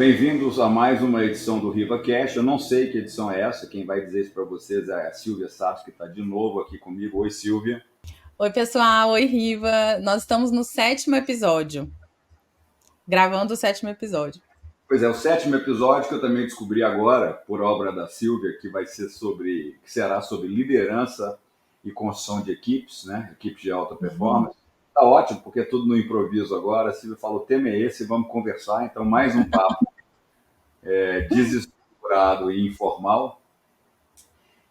Bem-vindos a mais uma edição do RivaCast. Eu não sei que edição é essa, quem vai dizer isso para vocês é a Silvia Sato, que está de novo aqui comigo. Oi, Silvia. Oi, pessoal. Oi, Riva. Nós estamos no 7º episódio. Gravando o 7º episódio. Pois é, o 7º episódio que eu também descobri agora, por obra da Silvia, que será sobre liderança e construção de equipes, né? Equipes de alta performance. Tá ótimo, porque é tudo no improviso agora. A Silvia falou, o tema é esse, vamos conversar. Então, mais um papo desestruturado e informal.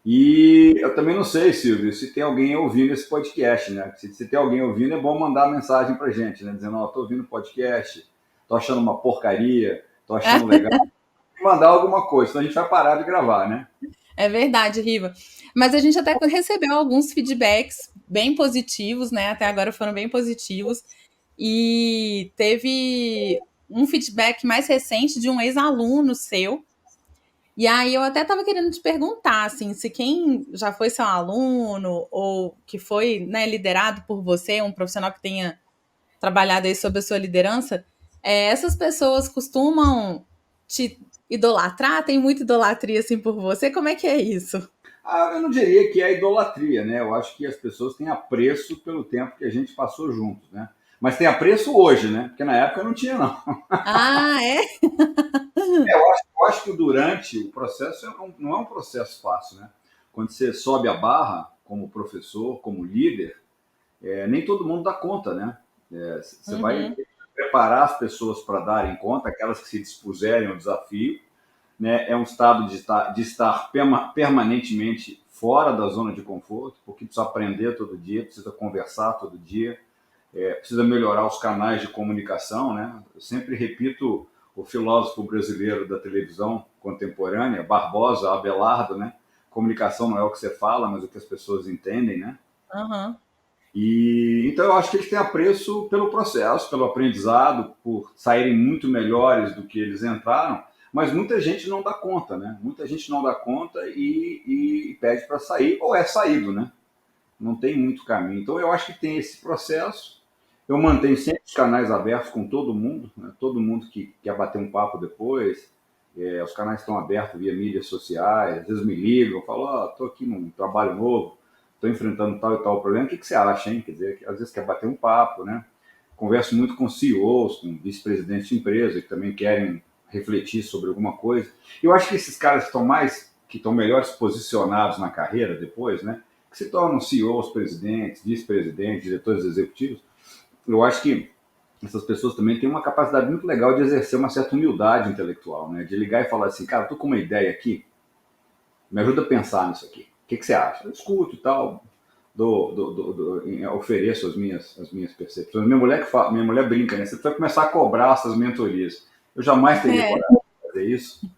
E eu também não sei, Silvio, se tem alguém ouvindo esse podcast, né? Se tem alguém ouvindo, é bom mandar mensagem pra gente, né? Dizendo, ó, tô ouvindo o podcast, tô achando uma porcaria, tô achando legal. Mandar alguma coisa, senão a gente vai parar de gravar, né? É verdade, Riva. Mas a gente até recebeu alguns feedbacks bem positivos, né? Até agora foram bem positivos. E teve um feedback mais recente de um ex-aluno seu. E aí eu até estava querendo te perguntar, assim, se quem já foi seu aluno ou que foi, né, liderado por você, um profissional que tenha trabalhado aí sob a sua liderança, essas pessoas costumam te idolatrar? Tem muita idolatria assim por você? Como é que é isso? Ah, eu não diria que é idolatria, né? Eu acho que as pessoas têm apreço pelo tempo que a gente passou juntos, né? Mas tem apreço hoje, né? Porque na época não tinha, não. Ah, é? Eu acho que durante o processo não é um processo fácil, né? Quando você sobe a barra como professor, como líder, nem todo mundo dá conta, né? Você vai Uhum. preparar as pessoas para darem conta, aquelas que se dispuserem ao desafio, né? É um estado de estar permanentemente fora da zona de conforto, porque precisa aprender todo dia, precisa conversar todo dia, precisa melhorar os canais de comunicação, né? Eu sempre repito o filósofo brasileiro da televisão contemporânea, Barbosa, Abelardo, né? Comunicação não é o que você fala, mas o que as pessoas entendem, né? Uhum. E então eu acho que eles têm apreço pelo processo, pelo aprendizado, por saírem muito melhores do que eles entraram, mas muita gente não dá conta, né? Muita gente não dá conta e pede para sair, ou é saído, né? Não tem muito caminho. Então eu acho que tem esse processo. Eu mantenho sempre os canais abertos com todo mundo, né? Todo mundo que quer bater um papo depois. Os canais estão abertos via mídias sociais, às vezes me ligam, falam, ó, estou aqui num trabalho novo, estou enfrentando tal e tal problema, o que, que você acha, hein? Quer dizer, às vezes quer bater um papo, né? Converso muito com CEOs, com vice-presidentes de empresa, que também querem refletir sobre alguma coisa. Eu acho que esses caras que estão melhores posicionados na carreira depois, né? Que se tornam CEOs, presidentes, vice-presidentes, diretores executivos, eu acho que essas pessoas também têm uma capacidade muito legal de exercer uma certa humildade intelectual, né? De ligar e falar assim, cara, eu tô com uma ideia aqui, me ajuda a pensar nisso aqui. O que, que você acha? Eu escuto e tal, ofereço as minhas percepções. Minha mulher brinca, né? Você vai começar a cobrar essas mentorias. Eu jamais teria É. coragem de fazer isso,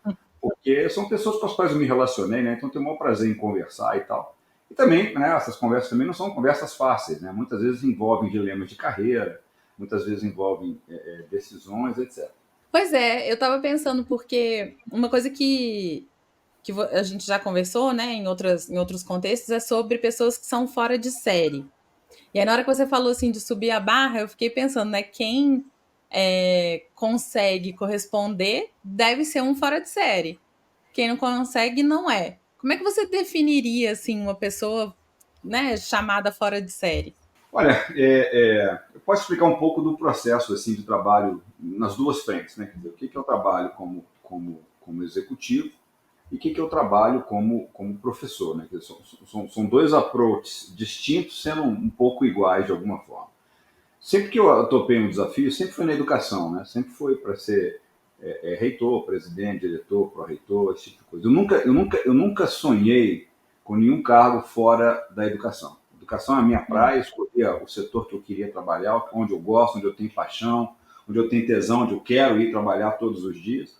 porque são pessoas com as quais eu me relacionei, né? Então tenho o maior prazer em conversar e tal. E também, né, essas conversas também não são conversas fáceis, né? Muitas vezes envolvem dilemas de carreira, muitas vezes envolvem decisões, etc. Pois é, eu estava pensando porque uma coisa que a gente já conversou, né, em outros contextos, é sobre pessoas que são fora de série. E aí, na hora que você falou assim de subir a barra, eu fiquei pensando, né? Quem consegue corresponder deve ser um fora de série. Quem não consegue, não é. Como é que você definiria assim uma pessoa, né, chamada fora de série? Olha, eu posso explicar um pouco do processo assim de trabalho nas duas frentes, né? Quer dizer, o que eu trabalho como executivo e o que eu trabalho como professor, né? Quer dizer, são dois approaches distintos, sendo um pouco iguais de alguma forma. Sempre que eu topei um desafio, sempre foi na educação, né? Sempre foi para ser reitor, presidente, diretor, pró-reitor, esse tipo de coisa. Eu nunca sonhei com nenhum cargo fora da educação. Educação é a minha praia, eu escolhia o setor que eu queria trabalhar, onde eu gosto, onde eu tenho paixão, onde eu tenho tesão, onde eu quero ir trabalhar todos os dias.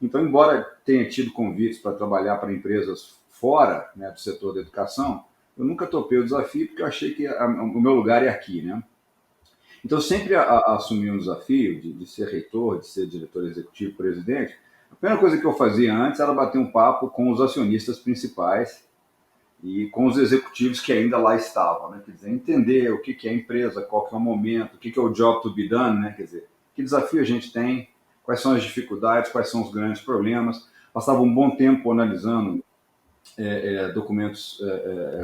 Então, embora tenha tido convites para trabalhar para empresas fora, né, do setor da educação, eu nunca topei o desafio porque eu achei que o meu lugar é aqui, né? Então, eu sempre assumi um desafio de ser reitor, de ser diretor executivo, presidente. A primeira coisa que eu fazia antes era bater um papo com os acionistas principais e com os executivos que ainda lá estavam, né? Quer dizer, entender o que é a empresa, qual que é o momento, o que é o job to be done, né? Quer dizer, que desafio a gente tem, quais são as dificuldades, quais são os grandes problemas. Passava um bom tempo analisando documentos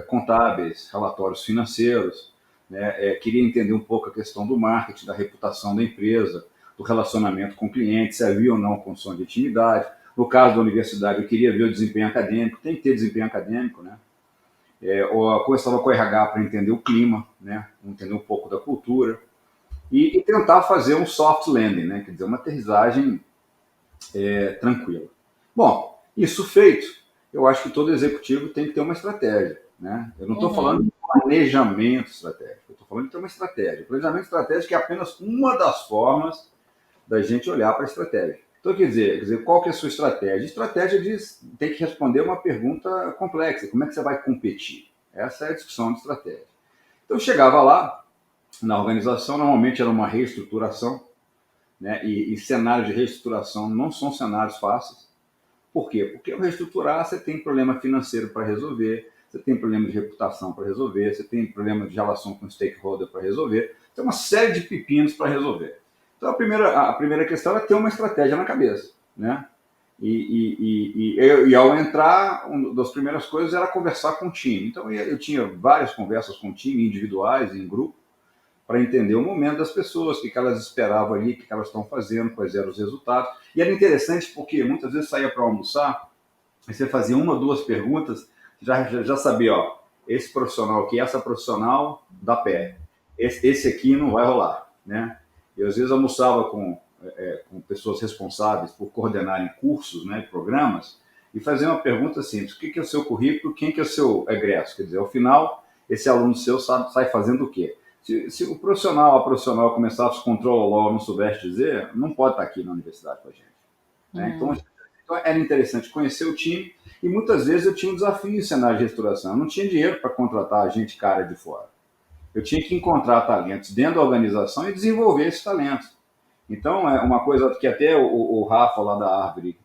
contábeis, relatórios financeiros, né? Queria entender um pouco a questão do marketing, da reputação da empresa, do relacionamento com o cliente, se havia ou não condição de intimidade. No caso da universidade, eu queria ver o desempenho acadêmico, tem que ter desempenho acadêmico, né? Ou conversava com o RH para entender o clima, né? Entender um pouco da cultura e tentar fazer um soft landing, né? Quer dizer, uma aterrissagem tranquila. Bom, isso feito, eu acho que todo executivo tem que ter uma estratégia, né? Eu não estou falando de planejamento estratégico, eu estou falando de ter uma estratégia. Planejamento estratégico é apenas uma das formas da gente olhar para a estratégia. Então, quer dizer, qual que é a sua estratégia? Estratégia tem que responder uma pergunta complexa. Como é que você vai competir? Essa é a discussão de estratégia. Então, eu chegava lá, na organização, normalmente era uma reestruturação, né? E cenários de reestruturação não são cenários fáceis. Por quê? Porque ao reestruturar, você tem problema financeiro para resolver, você tem problema de reputação para resolver, você tem problema de relação com o stakeholder para resolver, tem uma série de pepinos para resolver. Então, a primeira questão é ter uma estratégia na cabeça, né? E ao entrar, uma das primeiras coisas era conversar com o time. Então, eu tinha várias conversas com o time, individuais, em grupo, para entender o momento das pessoas, o que elas esperavam ali, o que elas estão fazendo, quais eram os resultados. E era interessante porque muitas vezes saía para almoçar, e você fazia uma ou duas perguntas, já sabia, ó, esse profissional aqui, essa profissional dá pé, esse aqui não vai rolar, né? Eu às vezes almoçava com pessoas responsáveis por coordenarem cursos, né, programas, e fazia uma pergunta simples: o que é o seu currículo, quem que é o seu egresso? Quer dizer, ao final, esse aluno seu sai fazendo o quê? Se o profissional, a profissional começar a se controlar, não soubesse dizer, não pode estar aqui na universidade com a gente, né? Então, era interessante conhecer o time e muitas vezes eu tinha um desafio em cenário de restauração. Eu não tinha dinheiro para contratar gente cara de fora. Eu tinha que encontrar talentos dentro da organização e desenvolver esses talentos. Então, é uma coisa que até o Rafa, lá da Árvore,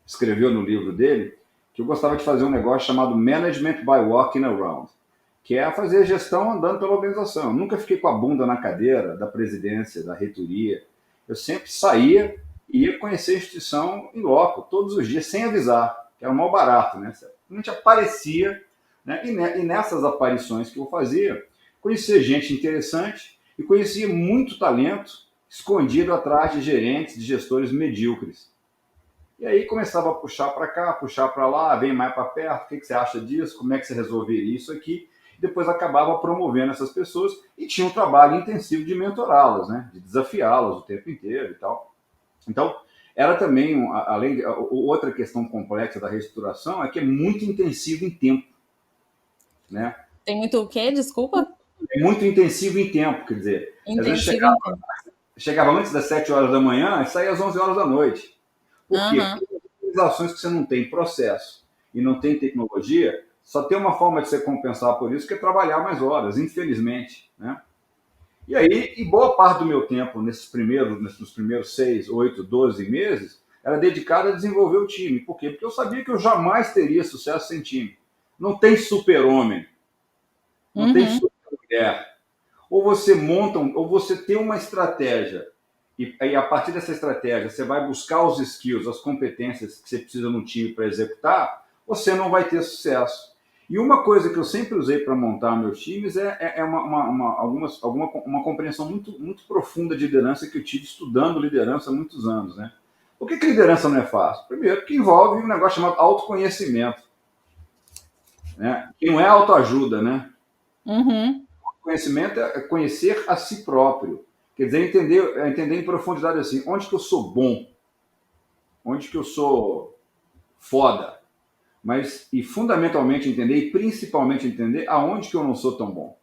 escreveu no livro dele, que eu gostava de fazer um negócio chamado Management by Walking Around, que é fazer gestão andando pela organização. Eu nunca fiquei com a bunda na cadeira da presidência, da reitoria. Eu sempre saía e ia conhecer a instituição em loco, todos os dias, sem avisar, que era mal barato, né? A gente aparecia, né? E nessas aparições que eu fazia, conhecia gente interessante e conhecia muito talento escondido atrás de gerentes, de gestores medíocres. E aí começava a puxar para cá, puxar para lá, vem mais para perto, o que você acha disso, como é que você resolveria isso aqui? E depois acabava promovendo essas pessoas e tinha um trabalho intensivo de mentorá-las, né? De desafiá-las o tempo inteiro e tal. Então, era também, além de, outra questão complexa da reestruturação é que é muito intensivo em tempo, né? Tem muito o quê? Desculpa? É muito intensivo em tempo, quer dizer, às vezes Intensivo em tempo. chegava antes das 7 horas da manhã e saía às 11 horas da noite. Por quê? Porque organizações que você não tem processo e não tem tecnologia, só tem uma forma de você compensar por isso, que é trabalhar mais horas, infelizmente, né? E aí, e boa parte do meu tempo nos primeiros 6, 8, 12 meses, era dedicado a desenvolver o time. Por quê? Porque eu sabia que eu jamais teria sucesso sem time. Não tem super-homem, não tem super-mulher. Ou você monta, ou você tem uma estratégia, e a partir dessa estratégia você vai buscar os skills, as competências que você precisa no time para executar, você não vai ter sucesso. E uma coisa que eu sempre usei para montar meus times é uma compreensão muito, muito profunda de liderança que eu tive estudando liderança há muitos anos, né? Por que liderança não é fácil? Primeiro, porque envolve um negócio chamado autoconhecimento, né? Que não é autoajuda, né? Conhecimento é conhecer a si próprio. Quer dizer, entender em profundidade assim, onde que eu sou bom, onde que eu sou foda, mas e fundamentalmente entender e principalmente entender aonde que eu não sou tão bom.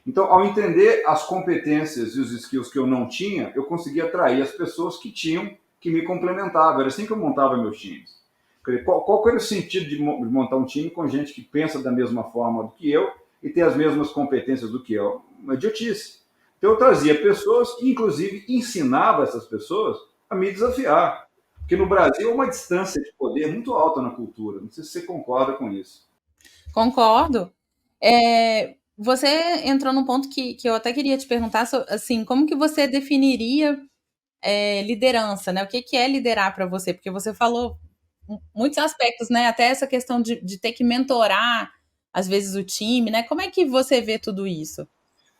Então, ao entender as competências e os skills que eu não tinha, eu conseguia atrair as pessoas que tinham, que me complementavam. Era assim que eu montava meus times. Qual era o sentido de montar um time com gente que pensa da mesma forma do que eu e tem as mesmas competências do que eu? Uma idiotice. Então, eu trazia pessoas e, inclusive, ensinava essas pessoas a me desafiar. Porque no Brasil há uma distância de poder muito alta na cultura. Não sei se você concorda com isso. Concordo. Você entrou num ponto que eu até queria te perguntar, assim, como que você definiria liderança, né? O que é liderar para você? Porque você falou muitos aspectos, né? Até essa questão de ter que mentorar, às vezes, o time, né? Como é que você vê tudo isso?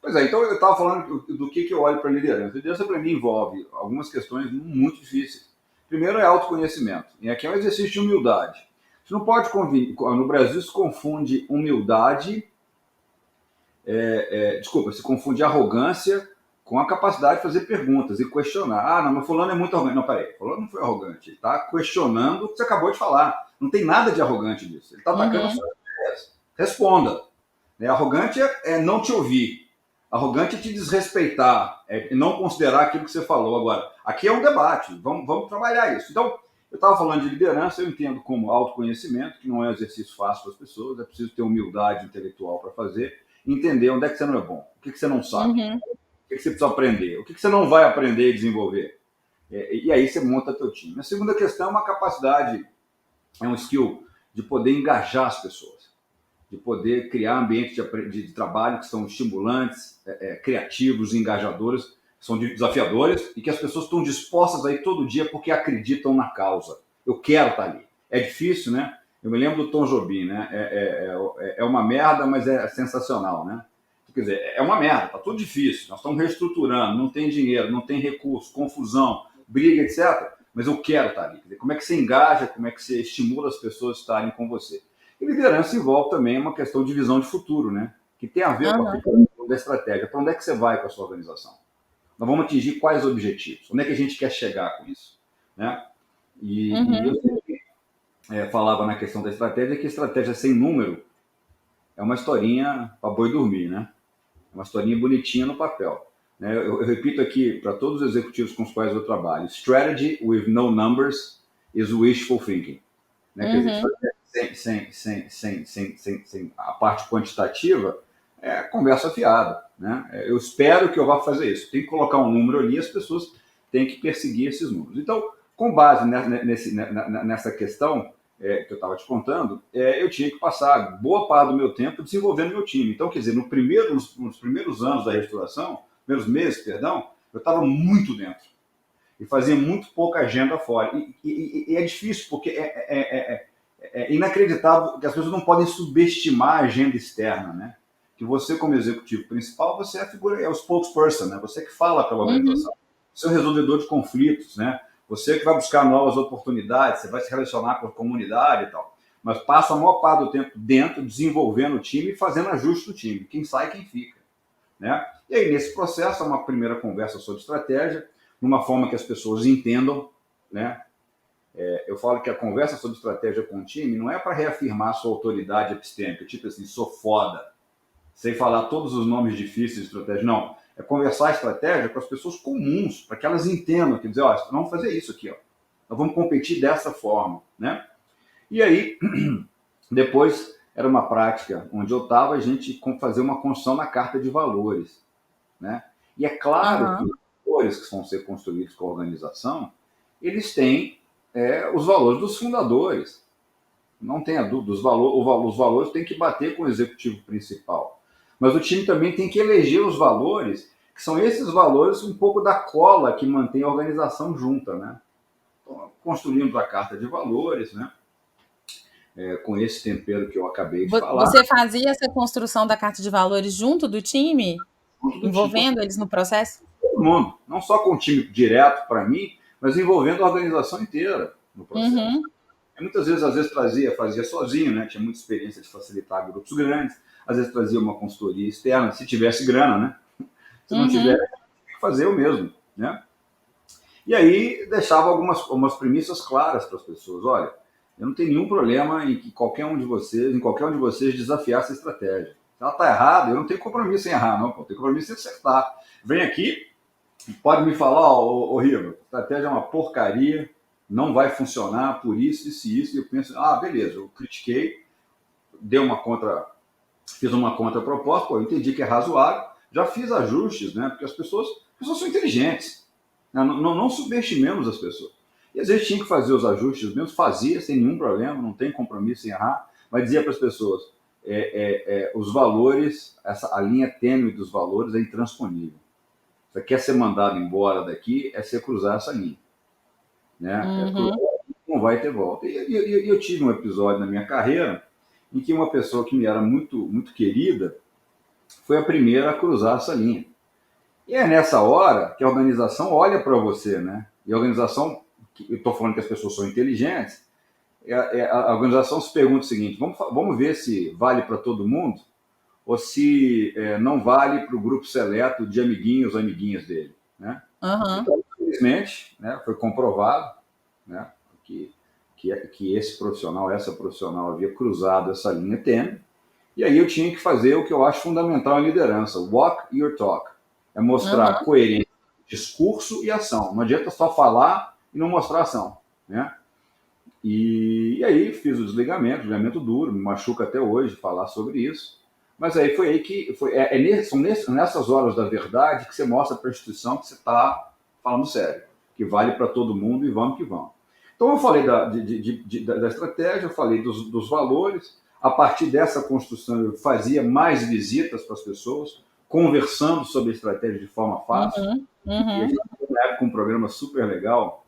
Pois é, então eu estava falando do que eu olho para liderança. Liderança para mim envolve algumas questões muito difíceis. Primeiro é autoconhecimento, e aqui é um exercício de humildade. Você não pode confundir, no Brasil se confunde humildade, se confunde arrogância com a capacidade de fazer perguntas e questionar. Ah, não, mas fulano é muito arrogante. Não, peraí, fulano não foi arrogante, ele está questionando o que você acabou de falar. Não tem nada de arrogante nisso, ele está atacando as suas ideias. Responda. Arrogante é não te ouvir. Arrogante é te desrespeitar, é não considerar aquilo que você falou. Agora, aqui é um debate, vamos trabalhar isso. Então, eu estava falando de liderança, eu entendo como autoconhecimento, que não é um exercício fácil para as pessoas, é preciso ter humildade intelectual para fazer, entender onde é que você não é bom, o que você não sabe, o que você precisa aprender, o que você não vai aprender e desenvolver. E aí você monta teu time. A segunda questão é uma capacidade, é um skill de poder engajar as pessoas, de poder criar ambientes de trabalho que são estimulantes, criativos, engajadores, são desafiadores e que as pessoas estão dispostas a ir todo dia porque acreditam na causa. Eu quero estar ali. É difícil, né? Eu me lembro do Tom Jobim, né? É uma merda, mas é sensacional, né? Quer dizer, é uma merda, tá tudo difícil. Nós estamos reestruturando, não tem dinheiro, não tem recurso, confusão, briga, etc. Mas eu quero estar ali. Quer dizer, como é que você engaja, como é que você estimula as pessoas a estarem com você? E liderança envolve também uma questão de visão de futuro, né? Que tem a ver com a aplicação da estratégia. Para onde é que você vai com a sua organização? Nós vamos atingir quais objetivos? Onde é que a gente quer chegar com isso? Né? E eu sempre falava na questão da estratégia que estratégia sem número é uma historinha para boi dormir, né? É uma historinha bonitinha no papel. Né? Eu repito aqui para todos os executivos com os quais eu trabalho: strategy with no numbers is wishful thinking. Né? Quer dizer, sem a parte quantitativa, é conversa fiada. Né? Eu espero que eu vá fazer isso. Tem que colocar um número ali e as pessoas têm que perseguir esses números. Então, com base nessa questão que eu estava te contando, eu tinha que passar boa parte do meu tempo desenvolvendo meu time. Então, quer dizer, nos primeiros anos da restauração, primeiros meses, perdão, eu estava muito dentro e fazia muito pouca agenda fora. E é difícil, porque é inacreditável que as pessoas não podem subestimar a agenda externa, né? Que você, como executivo principal, você é a figura, é o spokesperson, né? Você que fala pela organização. Você é o resolvedor de conflitos, né? Você que vai buscar novas oportunidades, você vai se relacionar com a comunidade e tal. Mas passa a maior parte do tempo dentro, desenvolvendo o time e fazendo ajuste do time. Quem sai, quem fica. Né? E aí, nesse processo, é uma primeira conversa sobre estratégia, numa forma que as pessoas entendam, né? Eu falo que a conversa sobre estratégia com o time não é para reafirmar sua autoridade epistêmica, tipo assim, sou foda, sei falar todos os nomes difíceis de estratégia. Não, é conversar a estratégia com as pessoas comuns, para que elas entendam, quer dizer, ó, vamos fazer isso aqui, ó. Nós vamos competir dessa forma, né? E aí, depois, era uma prática onde eu estava, a gente fazer uma construção na carta de valores, né? E é claro que os valores que vão ser construídos com a organização, eles têm os valores dos fundadores. Não tenha dúvida, os valores têm que bater com o executivo principal. Mas o time também tem que eleger os valores, que são esses valores um pouco da cola que mantém a organização junta, né? Então, construímos a carta de valores, né? Com esse tempero que eu acabei de falar. Você fazia essa construção da carta de valores junto do time? Envolvendo eles no processo? Todo mundo. Não só com o time direto para mim, mas envolvendo a organização inteira no processo. Muitas vezes, fazia sozinho, né? Tinha muita experiência de facilitar grupos grandes. Às vezes trazia uma consultoria externa, se tivesse grana, né? Se não tiver, tinha que fazer eu mesmo, né? E aí deixava algumas premissas claras para as pessoas. Olha, eu não tenho nenhum problema em que qualquer um de vocês desafiar essa estratégia. Se ela está errada, eu não tenho compromisso em errar, não. Eu tenho compromisso em acertar. Vem aqui, pode me falar, ô Riva, a estratégia é uma porcaria, não vai funcionar por isso, isso. E eu penso, beleza, eu critiquei, fiz uma contraproposta, eu entendi que é razoável, já fiz ajustes, né? Porque as pessoas são inteligentes. Não subestimemos as pessoas. E às vezes tinha que fazer os ajustes mesmo, fazia sem nenhum problema, não tem compromisso em errar, mas dizia para as pessoas, os valores, a linha tênue dos valores é intransponível. Você quer ser mandado embora daqui, é você cruzar essa linha. Né? Não vai ter volta. E eu tive um episódio na minha carreira em que uma pessoa que me era muito, muito querida foi a primeira a cruzar essa linha. E é nessa hora que a organização olha para você, né? E a organização, eu estou falando que as pessoas são inteligentes, a organização se pergunta o seguinte: vamos ver se vale para todo mundo ou se não vale para o grupo seleto de amiguinhos ou amiguinhas dele, né? Então, infelizmente, né, foi comprovado, né, que esse profissional, essa profissional havia cruzado essa linha tênue, e aí eu tinha que fazer o que eu acho fundamental em liderança: walk your talk. É mostrar coerência, discurso e ação. Não adianta só falar e não mostrar ação, né? E aí fiz o desligamento duro, me machuca até hoje falar sobre isso. Mas aí foi aí que são nessas horas da verdade que você mostra para a instituição que você está falando sério, que vale para todo mundo e vamos que vamos. Então eu falei da estratégia, eu falei dos valores. A partir dessa construção eu fazia mais visitas para as pessoas, conversando sobre a estratégia de forma fácil. E a gente teve na época um programa super legal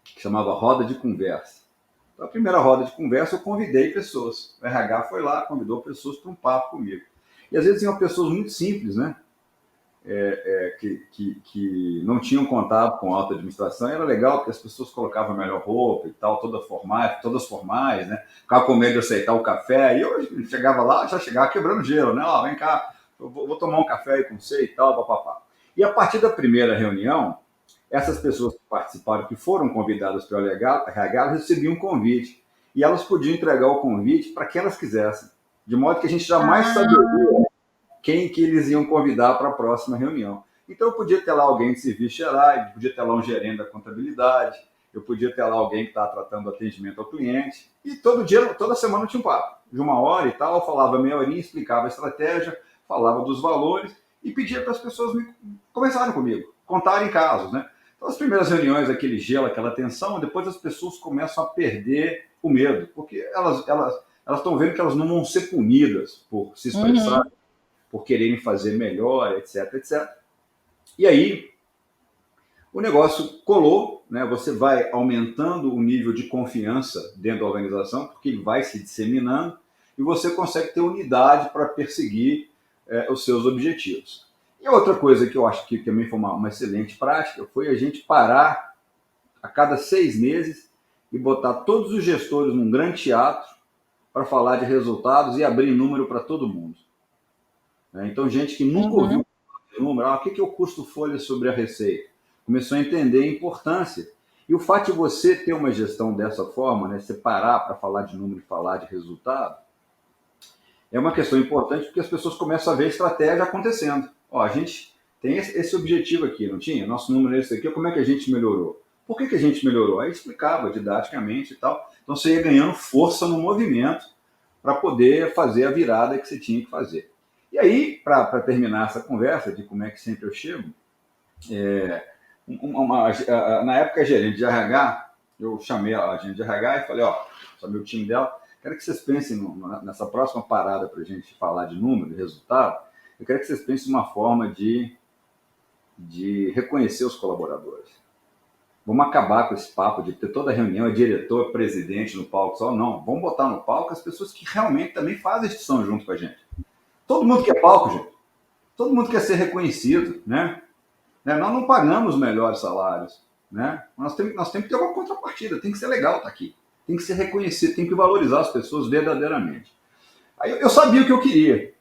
que chamava Roda de Conversa. Então, a primeira roda de conversa eu convidei pessoas. O RH foi lá, convidou pessoas para um papo comigo. E às vezes iam pessoas muito simples, né? Que não tinham contato com a alta administração. E era legal porque as pessoas colocavam a melhor roupa e tal, todas formais, né? Ficavam com medo de aceitar o café. E eu chegava lá, já chegava quebrando gelo, né? Ó, vem cá, eu vou tomar um café aí com você e tal, papapá. E a partir da primeira reunião, essas pessoas que participaram, que foram convidadas pelo RH, recebiam um convite. E elas podiam entregar o convite para quem elas quisessem. De modo que a gente jamais saberia quem que eles iam convidar para a próxima reunião. Então eu podia ter lá alguém de serviço gerais, podia ter lá um gerente da contabilidade, eu podia ter lá alguém que estava tratando do atendimento ao cliente. E todo dia, toda semana tinha um papo. De 1 hora e tal, eu falava meia horinha, explicava a estratégia, falava dos valores e pedia para as pessoas conversarem comigo, contarem casos, né? Então, as primeiras reuniões, aquele gelo, aquela tensão, depois as pessoas começam a perder o medo, porque elas estão vendo que elas não vão ser punidas por se expressar, por quererem fazer melhor, etc, etc. E aí, o negócio colou, né? Você vai aumentando o nível de confiança dentro da organização, porque ele vai se disseminando, e você consegue ter unidade para perseguir os seus objetivos. E outra coisa que eu acho que também foi uma excelente prática foi a gente parar a cada 6 meses e botar todos os gestores num grande teatro para falar de resultados e abrir número para todo mundo. Então, gente que nunca ouviu número, o que é o custo folha sobre a receita? Começou a entender a importância. E o fato de você ter uma gestão dessa forma, né, você parar para falar de número e falar de resultado, é uma questão importante porque as pessoas começam a ver a estratégia acontecendo. Ó, a gente tem esse objetivo aqui, não tinha? Nosso número é esse aqui, como é que a gente melhorou? Por que a gente melhorou? Aí explicava didaticamente e tal. Então você ia ganhando força no movimento para poder fazer a virada que você tinha que fazer. E aí, para terminar essa conversa de como é que sempre eu chego, na época gerente de RH, eu chamei a gerente de RH e falei, ó, chamei o time dela, quero que vocês pensem nessa próxima parada para a gente falar de número, de resultado, eu quero que vocês pensem uma forma de reconhecer os colaboradores. Vamos acabar com esse papo de ter toda reunião, é diretor, presidente no palco só. Não, vamos botar no palco as pessoas que realmente também fazem a instituição junto com a gente. Todo mundo quer palco, gente. Todo mundo quer ser reconhecido, né? Nós não pagamos melhores salários, né? Nós temos que ter uma contrapartida, tem que ser legal estar aqui. Tem que ser reconhecido, tem que valorizar as pessoas verdadeiramente. Aí eu sabia o que eu queria.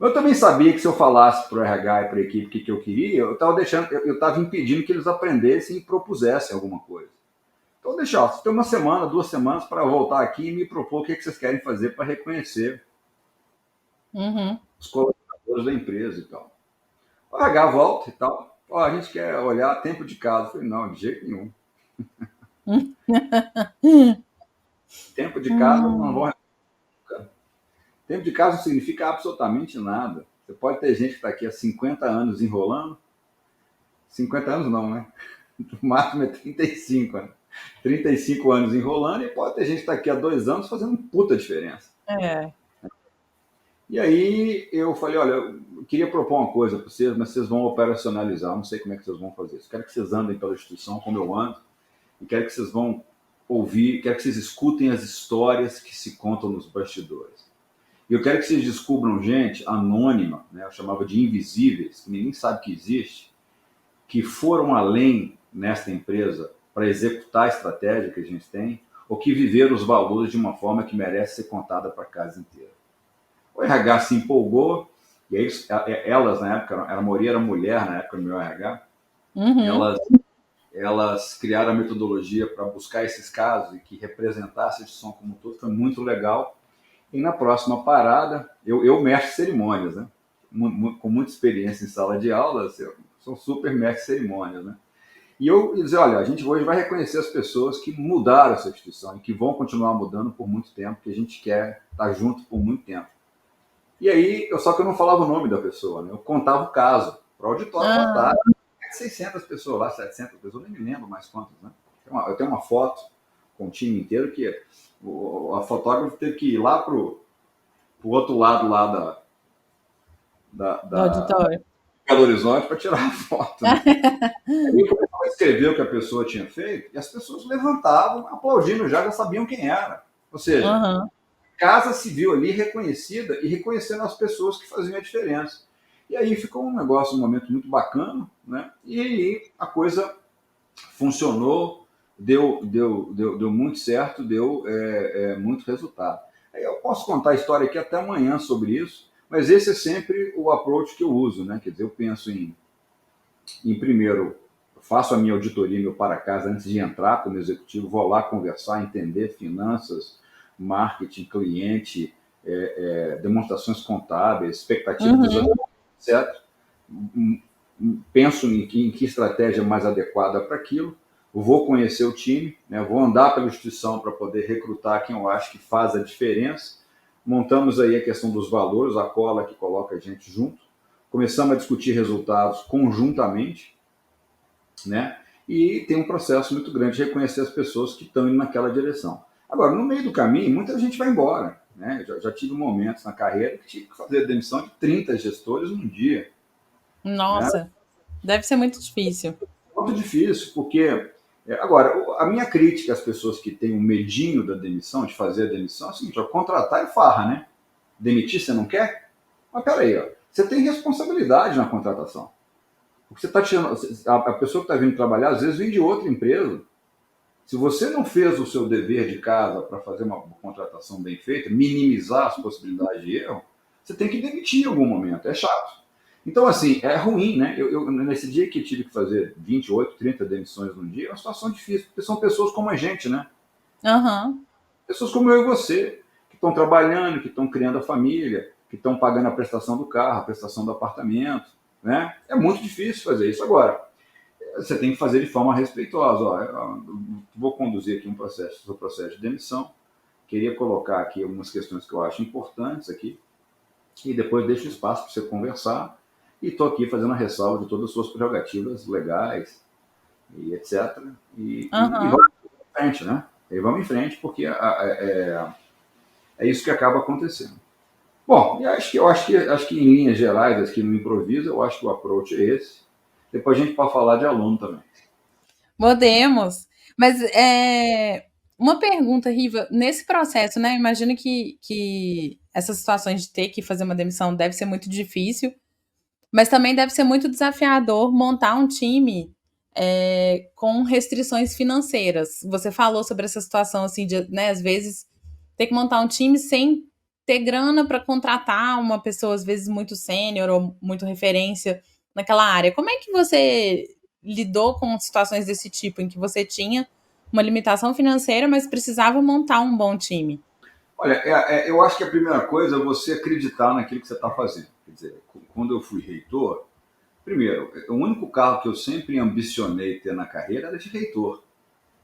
Eu também sabia que se eu falasse para o RH e para a equipe o que eu queria, eu estava impedindo que eles aprendessem e propusessem alguma coisa. Então, você tem 1 semana, 2 semanas para voltar aqui e me propor o que vocês querem fazer para reconhecer os colaboradores da empresa e tal. O RH volta e tal. Ó, a gente quer olhar tempo de casa. Eu falei, não, de jeito nenhum. Tempo de casa não vão. Tempo de casa não significa absolutamente nada. Você pode ter gente que está aqui há 50 anos enrolando. 50 anos não, né? O máximo é 35, né? 35 anos enrolando e pode ter gente que está aqui há 2 anos fazendo puta diferença. E aí eu falei, olha, eu queria propor uma coisa para vocês, mas vocês vão operacionalizar, não sei como é que vocês vão fazer isso. Quero que vocês andem pela instituição como eu ando, e quero que vocês vão ouvir, quero que vocês escutem as histórias que se contam nos bastidores. E eu quero que vocês descubram gente anônima, né, eu chamava de invisíveis, que ninguém sabe que existe, que foram além nesta empresa para executar a estratégia que a gente tem, ou que viveram os valores de uma forma que merece ser contada para a casa inteira. O RH se empolgou, e aí elas, na época, a maioria era mulher na época do meu RH, Uhum. elas criaram a metodologia para buscar esses casos e que representasse a instituição como um todo, foi muito legal. E na próxima parada, eu mestre cerimônias, né? Com muita experiência em sala de aula, eu sou super mestre cerimônias, né? E eu ia dizer, olha, a gente hoje vai reconhecer as pessoas que mudaram essa instituição e que vão continuar mudando por muito tempo, que a gente quer estar junto por muito tempo. E aí, só que eu não falava o nome da pessoa, né? Eu contava o caso para o auditório Ah, votar. 600 pessoas lá, 700 pessoas, nem me lembro mais quantas, né? Eu tenho uma foto com o time inteiro que a fotógrafa teve que ir lá pro outro lado lá do da auditório. Belo Horizonte para tirar a foto, né? Aí eu começava a escrever o que a pessoa tinha feito e as pessoas levantavam, aplaudindo já sabiam quem era. Ou seja, Aham. casa civil ali reconhecida e reconhecendo as pessoas que faziam a diferença. E aí ficou um negócio, um momento muito bacana, né? E aí a coisa funcionou, deu muito certo, deu muito resultado. Aí eu posso contar a história aqui até amanhã sobre isso, mas esse é sempre o approach que eu uso, né? Quer dizer, eu penso em primeiro, faço a minha auditoria, meu para casa antes de entrar como executivo, vou lá conversar, entender finanças, marketing, cliente, demonstrações contábeis, expectativa dos Uhum. etc. Penso em que estratégia mais adequada para aquilo, vou conhecer o time, né, vou andar pela instituição para poder recrutar quem eu acho que faz a diferença. Montamos aí a questão dos valores, a cola que coloca a gente junto. Começamos a discutir resultados conjuntamente, né? E tem um processo muito grande de reconhecer as pessoas que estão indo naquela direção. Agora, no meio do caminho, muita gente vai embora. Né? Já tive momentos na carreira que tive que fazer a demissão de 30 gestores num dia. Né? Nossa, deve ser muito difícil. Muito difícil, porque. Agora, a minha crítica às pessoas que têm um medinho da demissão, de fazer a demissão, é o seguinte: ó, contratar é farra, né? Demitir você não quer? Mas peraí, ó, você tem responsabilidade na contratação. Porque você está tirando. A pessoa que está vindo trabalhar, às vezes, vem de outra empresa. Se você não fez o seu dever de casa para fazer uma contratação bem feita, minimizar as possibilidades de erro, você tem que demitir em algum momento. É chato. Então, assim, é ruim, né? Nesse dia que tive que fazer 28, 30 demissões num dia, é uma situação difícil, porque são pessoas como a gente, né? Aham. Pessoas como eu e você, que estão trabalhando, que estão criando a família, que estão pagando a prestação do carro, a prestação do apartamento, né? É muito difícil fazer isso. Agora, você tem que fazer de forma respeitosa. Ó, eu vou conduzir aqui o processo de demissão. Queria colocar aqui algumas questões que eu acho importantes aqui e depois deixo espaço para você conversar. E estou aqui fazendo a ressalva de todas as suas prerrogativas legais e etc. E Aham. vamos em frente, né? E vamos em frente, porque é isso que acaba acontecendo. Bom, e acho que em linhas gerais, aqui no improviso, eu acho que o approach é esse. Depois a gente pode falar de aluno também. Podemos. Mas uma pergunta, Riva, nesse processo, né? Imagino que essas situações de ter que fazer uma demissão deve ser muito difícil, mas também deve ser muito desafiador montar um time com restrições financeiras. Você falou sobre essa situação, assim, de, né, às vezes, ter que montar um time sem ter grana para contratar uma pessoa, às vezes, muito sênior ou muito referência naquela área. Como é que você lidou com situações desse tipo, em que você tinha uma limitação financeira, mas precisava montar um bom time? Olha, eu acho que a primeira coisa é você acreditar naquilo que você está fazendo. Quer dizer, quando eu fui reitor, primeiro, o único cargo que eu sempre ambicionei ter na carreira era de reitor.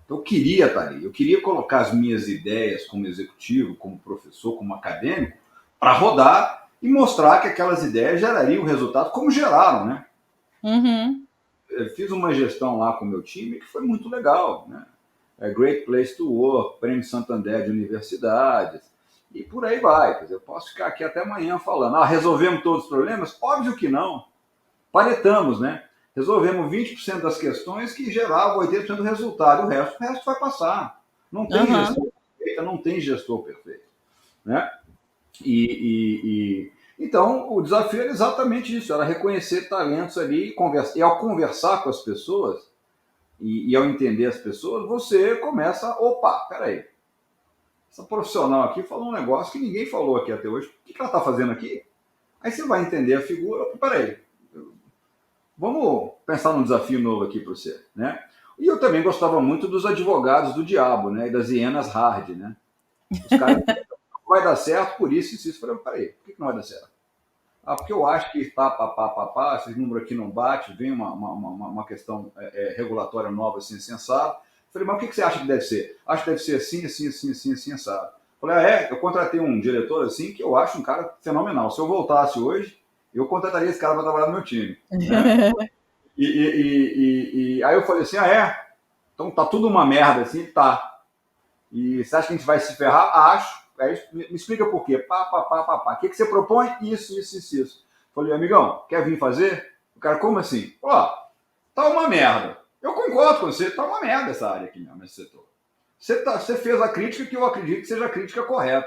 Então, eu queria estar ali, eu queria colocar as minhas ideias como executivo, como professor, como acadêmico, para rodar e mostrar que aquelas ideias gerariam resultado, como geraram, né? Uhum. Eu fiz uma gestão lá com o meu time que foi muito legal, né? Great Place to Work, Prêmio Santander de universidades. E por aí vai. Quer dizer, eu posso ficar aqui até amanhã falando. Resolvemos todos os problemas? Óbvio que não. Paretamos, né? Resolvemos 20% das questões que geravam 80% do resultado. O resto vai passar. Não tem Aham. gestão perfeita, não tem gestor perfeito. Né? Então, o desafio era exatamente isso, era reconhecer talentos ali e ao conversar com as pessoas e ao entender as pessoas, você começa, opa, peraí, essa profissional aqui falou um negócio que ninguém falou aqui até hoje, o que ela está fazendo aqui? Aí você vai entender a figura, peraí, vamos pensar num desafio novo aqui para você, né? E eu também gostava muito dos advogados do diabo, né? E das hienas hard, né? Os caras vai dar certo por isso e isso. Eu falei, peraí, por que não vai dar certo? Porque eu acho que esse número aqui não bate, vem uma questão regulatória nova, assim, sensata. Falei, mas o que você acha que deve ser? Acho que deve ser assim, assim, assim, assim, assim, sensado. Falei, eu contratei um diretor assim que eu acho um cara fenomenal. Se eu voltasse hoje, eu contrataria esse cara para trabalhar no meu time. Né? Aí eu falei assim, então tá tudo uma merda assim, tá. E você acha que a gente vai se ferrar? Acho. Aí me explica por quê. O que você propõe? Isso. Falei, amigão, quer vir fazer? O cara, como assim? Tá uma merda. Eu concordo com você, tá uma merda essa área aqui mesmo, esse setor. Você fez a crítica que eu acredito que seja a crítica correta.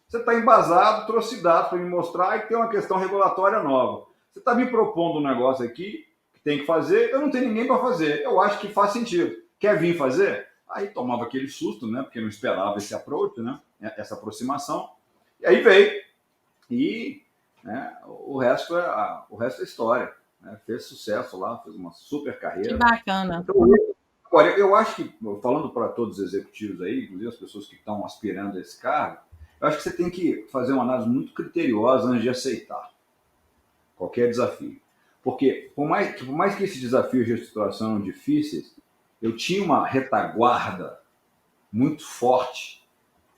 Você está embasado, trouxe dados para me mostrar e que tem uma questão regulatória nova. Você está me propondo um negócio aqui que tem que fazer, eu não tenho ninguém para fazer. Eu acho que faz sentido. Quer vir fazer? Aí tomava aquele susto, né? Porque não esperava esse approach, né? Essa aproximação. E aí veio. E né, o resto é história. Né? Fez sucesso lá, fez uma super Que carreira. bacana. Então, agora, eu acho que, falando para todos os executivos aí, inclusive as pessoas que estão aspirando a esse cargo, eu acho que você tem que fazer uma análise muito criteriosa antes de aceitar qualquer desafio. Porque, por mais que esses desafios de reestruturação sejam difíceis, eu tinha uma retaguarda muito forte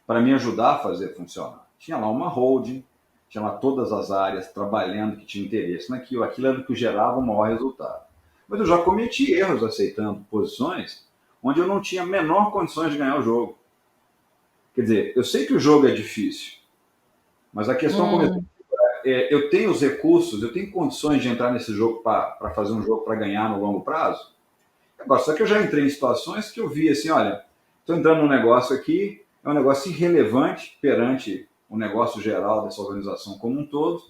para me ajudar a fazer funcionar. Tinha lá uma holding, tinha lá todas as áreas trabalhando que tinha interesse naquilo, aquilo era o que gerava o maior resultado. Mas eu já cometi erros aceitando posições onde eu não tinha a menor condições de ganhar o jogo. Quer dizer, eu sei que o jogo é difícil, mas a questão começou. Eu tenho os recursos, eu tenho condições de entrar nesse jogo para fazer um jogo para ganhar no longo prazo. Agora, só que eu já entrei em situações que eu vi assim, olha, estou entrando num negócio aqui, é um negócio irrelevante perante o negócio geral dessa organização como um todo,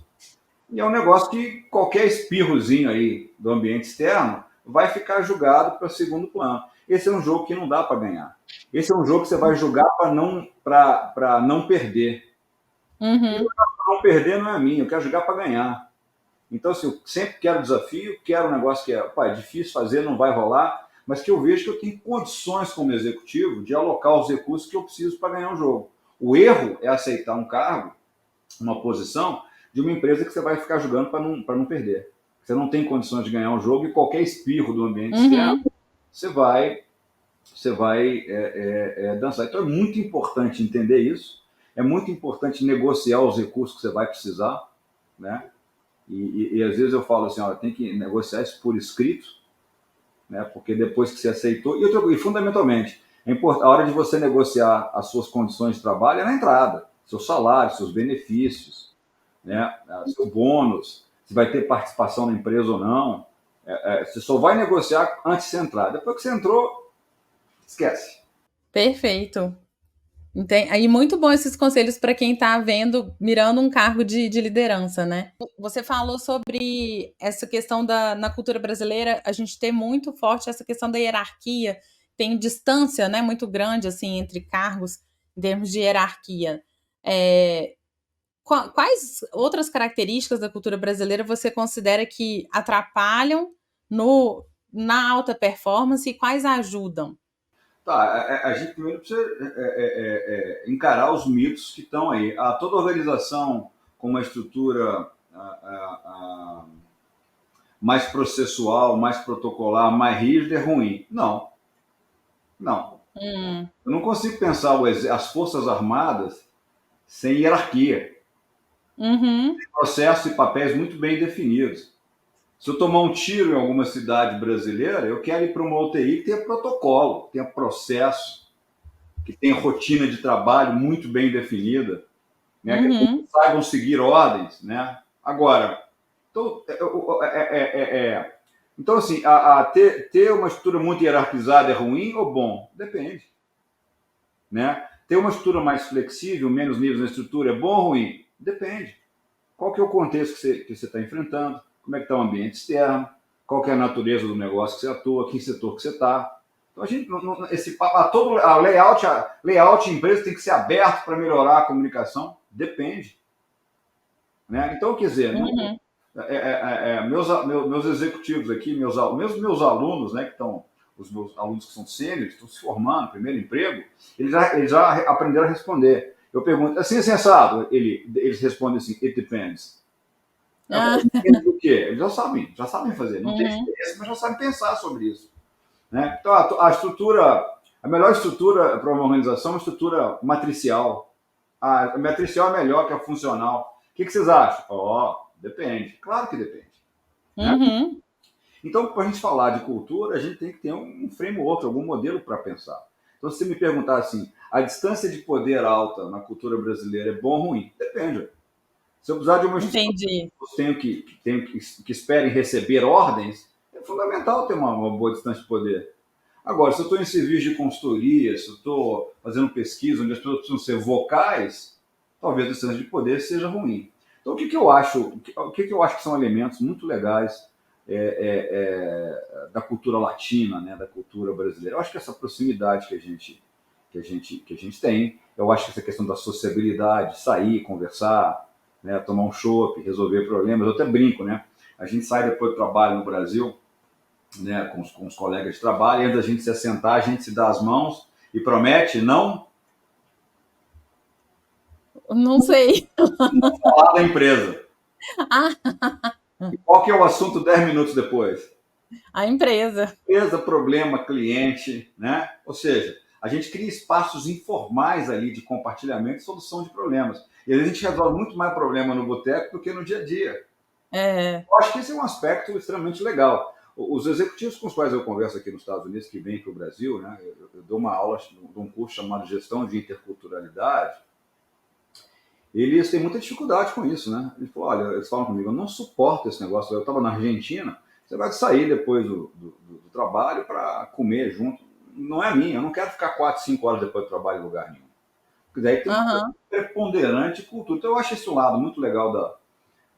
e é um negócio que qualquer espirrozinho aí do ambiente externo vai ficar julgado para segundo plano. Esse é um jogo que não dá para ganhar. Esse é um jogo que você vai jogar para não perder. E o não perder não é minha, eu quero jogar para ganhar. Então, assim, eu sempre quero desafio, quero um negócio que é difícil fazer, não vai rolar, mas que eu vejo que eu tenho condições como executivo de alocar os recursos que eu preciso para ganhar um jogo. O erro é aceitar um cargo, uma posição, de uma empresa que você vai ficar jogando para não perder. Você não tem condições de ganhar um jogo e qualquer espirro do ambiente externo, você vai dançar. Então é muito importante entender isso, é muito importante negociar os recursos que você vai precisar, né? E às vezes eu falo assim, tem que negociar isso por escrito, né? Porque depois que você aceitou, e fundamentalmente, a hora de você negociar as suas condições de trabalho é na entrada, seu salário, seus benefícios, né? Seu bônus, se vai ter participação na empresa ou não. Você só vai negociar antes de você entrar. Depois que você entrou, esquece. Perfeito. E muito bom esses conselhos para quem está mirando um cargo de liderança, né? Você falou sobre essa questão na cultura brasileira, a gente tem muito forte essa questão da hierarquia, tem distância, né, muito grande assim entre cargos em termos de hierarquia. Quais outras características da cultura brasileira você considera que atrapalham na alta performance e quais ajudam? A gente primeiro precisa encarar os mitos que estão aí. Toda organização com uma estrutura mais processual, mais protocolar, mais rígida é ruim. Não. Eu não consigo pensar as Forças Armadas sem hierarquia. Tem processos e papéis muito bem definidos. Se eu tomar um tiro em alguma cidade brasileira, eu quero ir para uma UTI que tenha protocolo, que tenha processo, que tenha rotina de trabalho muito bem definida. né? Que Uhum. saibam seguir ordens, né? Agora, então, então assim, ter uma estrutura muito hierarquizada é ruim ou bom? Depende, né? Ter uma estrutura mais flexível, menos níveis na estrutura, é bom ou ruim? Depende. Qual que é o contexto que você está enfrentando? Como é que está o ambiente externo? Qual que é a natureza do negócio que você atua? Que setor que você está? Então a gente, esse todo a layout empresa tem que ser aberto para melhorar a comunicação? Depende, né? Então, quer dizer, não, Uhum. meus executivos aqui, meus alunos, né, que estão, os meus alunos que são sêniores, estão se formando, primeiro emprego, eles já aprenderam a responder. Eu pergunto, assim é sensado? Eles respondem assim, it depends. Ah, Depende do quê? Eles já sabem fazer. Não tem uhum. experiência, mas já sabem pensar sobre isso, né? Então, a melhor estrutura para uma organização é uma estrutura matricial. A matricial é melhor que a funcional. O que vocês acham? Depende. Claro que depende, né? Uhum. Então, para a gente falar de cultura, a gente tem que ter um framework, algum modelo para pensar. Então, se você me perguntar assim, a distância de poder alta na cultura brasileira é bom ou ruim? Depende. Se eu precisar de uma estrutura Entendi. que esperem receber ordens, é fundamental ter uma boa distância de poder. Agora, se eu estou em serviço de consultoria, se eu estou fazendo pesquisa onde as pessoas precisam ser vocais, talvez a distância de poder seja ruim. Então, o que eu acho que são elementos muito legais da cultura latina, né, da cultura brasileira? Eu acho que essa proximidade que a gente tem, eu acho que essa questão da sociabilidade, sair, conversar, né, tomar um chopp, resolver problemas, eu até brinco, né? A gente sai depois do trabalho no Brasil, né, com os colegas de trabalho, e antes da gente se assentar, a gente se dá as mãos e promete não Não sei. falar da empresa. Ah, E qual que é o assunto 10 minutos depois? a empresa. Empresa, problema, cliente, né? Ou seja, a gente cria espaços informais ali de compartilhamento e solução de problemas. E a gente resolve muito mais problema no boteco do que no dia a dia. É. Eu acho que esse é um aspecto extremamente legal. Os executivos com os quais eu converso aqui nos Estados Unidos, que vêm para o Brasil, né, eu dou uma aula, dou um curso chamado Gestão de Interculturalidade, eles têm muita dificuldade com isso, né? Eles falam comigo, eu não suporto esse negócio. Eu estava na Argentina, você vai sair depois do trabalho para comer junto. Não é minha, eu não quero ficar 4, 5 horas depois do trabalho em lugar nenhum. Porque daí tem uma Aham. preponderante cultura. Então eu acho esse um lado muito legal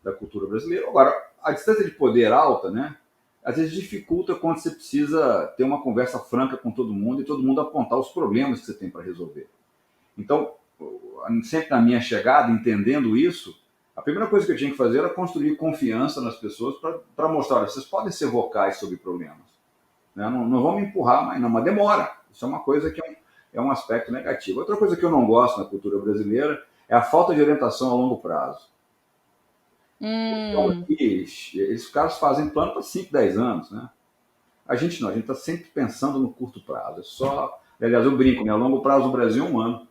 da cultura brasileira. Agora, a distância de poder alta, né? Às vezes dificulta quando você precisa ter uma conversa franca com todo mundo e todo mundo apontar os problemas que você tem para resolver. Então, sempre na minha chegada, entendendo isso, a primeira coisa que eu tinha que fazer era construir confiança nas pessoas para mostrar, olha, vocês podem ser vocais sobre problemas. Né? Não vão me empurrar, mas demora. Isso é uma coisa que é um aspecto negativo. Outra coisa que eu não gosto na cultura brasileira é a falta de orientação a longo prazo. Então, Hum. aqui, esses caras fazem plano para 5, 10 anos, né? A gente não, a gente está sempre pensando no curto prazo. Aliás, eu brinco, né? A longo prazo do Brasil é 1 ano.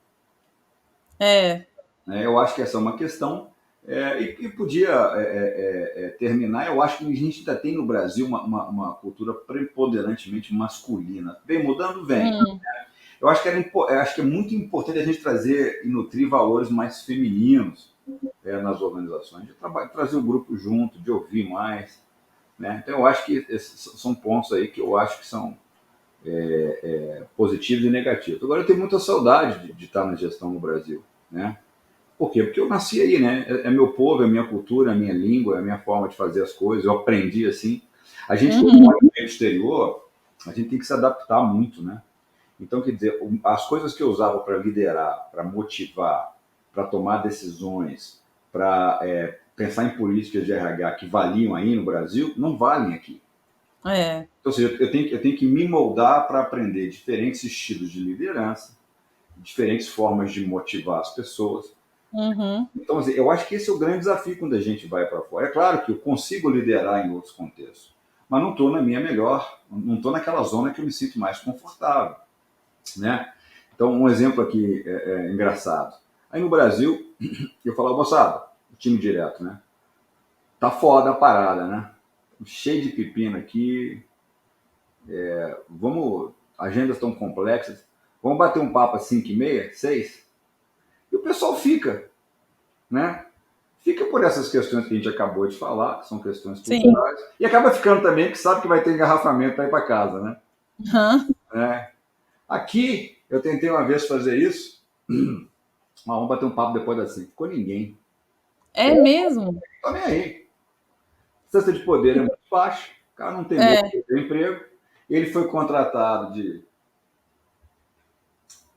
É. Né? Eu acho que essa é uma questão e podia terminar. Eu acho que a gente ainda tem no Brasil uma cultura preponderantemente masculina. Vem mudando, vem. Hum. Eu acho que é muito importante a gente trazer e nutrir valores mais femininos nas organizações, de trazer o grupo junto, de ouvir mais. Né? Então, eu acho que esses são pontos aí que eu acho que são positivos e negativos. Agora, eu tenho muita saudade de estar na gestão no Brasil. Né? Por quê? Porque eu nasci aí, né? É meu povo, é minha cultura, é minha língua, é a minha forma de fazer as coisas. Eu aprendi assim. A gente, quando Uhum. mora no meio exterior, a gente tem que se adaptar muito, né? Então, quer dizer, as coisas que eu usava para liderar, para motivar, para tomar decisões, para pensar em políticas de RH que valiam aí no Brasil, não valem aqui. É. Então, ou seja, eu tenho que me moldar para aprender diferentes estilos de liderança, diferentes formas de motivar as pessoas. Uhum. Então, assim, eu acho que esse é o grande desafio quando a gente vai para fora. É claro que eu consigo liderar em outros contextos, mas não estou na minha melhor, não estou naquela zona que eu me sinto mais confortável. Né? Então, um exemplo aqui engraçado. Aí no Brasil, eu falava, moçada, o time direto, né? Tá foda a parada, né? Cheio de pepino aqui, agendas tão complexas, vamos bater um papo às 5h30, 6? E o pessoal fica. né? Fica por essas questões que a gente acabou de falar, que são questões Sim. culturais, e acaba ficando também que sabe que vai ter engarrafamento para ir para casa, né? Uhum. É. Aqui, eu tentei uma vez fazer isso, mas vamos bater um papo depois assim. Ficou ninguém. É mesmo? Tá nem aí. A distância de poder é muito baixa, o cara não tem medo de É. perder o emprego. Ele foi contratado